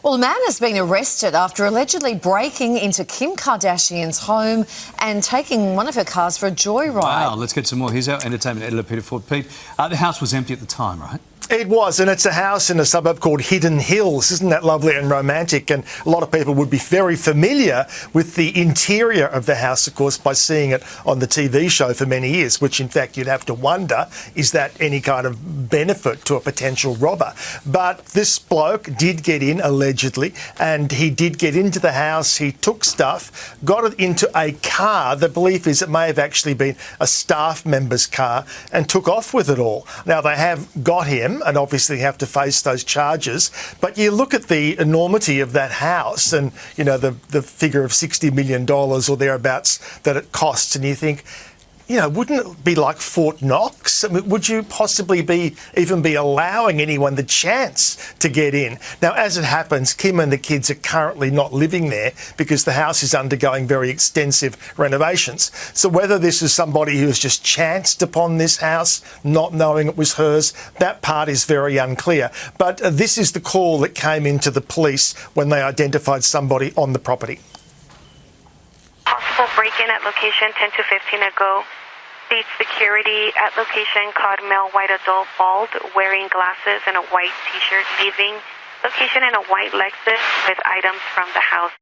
Well, a man has been arrested after allegedly breaking into Kim Kardashian's home and taking one of her cars for a joyride. Wow, let's get some more. Here's our entertainment editor, Peter Ford. Pete, the house was empty at the time, right? It was, and it's a house in a suburb called Hidden Hills. Isn't that lovely and romantic? And a lot of people would be very familiar with the interior of the house, of course, by seeing it on the TV show for many years, which in fact you'd have to wonder, is that any kind of benefit to a potential robber? But this bloke did get in, allegedly, and he did get into the house. He took stuff, got it into a car. The belief is it may have actually been a staff member's car, and took off with it all. Now, they have got him and obviously have to face those charges. But you look at the enormity of that house and, you know, the figure of $60 million or thereabouts that it costs, and you think, you know, wouldn't it be like Fort Knox? I mean, would you possibly even be allowing anyone the chance to get in? Now, as it happens, Kim and the kids are currently not living there because the house is undergoing very extensive renovations. So whether this is somebody who has just chanced upon this house, not knowing it was hers, that part is very unclear. But this is the call that came into the police when they identified somebody on the property. Possible break-in at location 10 to 15 ago. State security at location caught male white adult bald, wearing glasses and a white t-shirt, leaving location in a white Lexus with items from the house.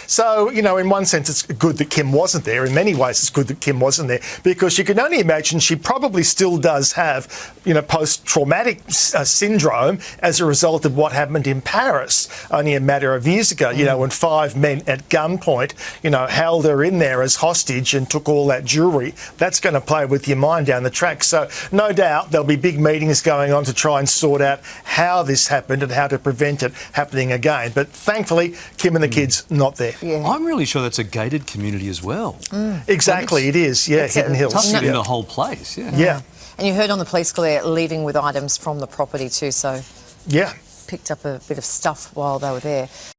So, you know, in one sense, it's good that Kim wasn't there. In many ways, it's good that Kim wasn't there because you can only imagine she probably still does have, you know, post-traumatic syndrome as a result of what happened in Paris only a matter of years ago, you know, when 5 men at gunpoint, you know, held her in there as hostage and took all that jewellery. That's going to play with your mind down the track. So no doubt there'll be big meetings going on to try and sort out how this happened and how to prevent it happening again. But thankfully, Kim and the kids not there. Yeah. I'm really sure that's a gated community as well. Exactly, it is. Yeah, Hidden Hills. Tucked in the whole place. Yeah. And you heard on the police call they're leaving with items from the property too, so Yeah. picked up a bit of stuff while they were there.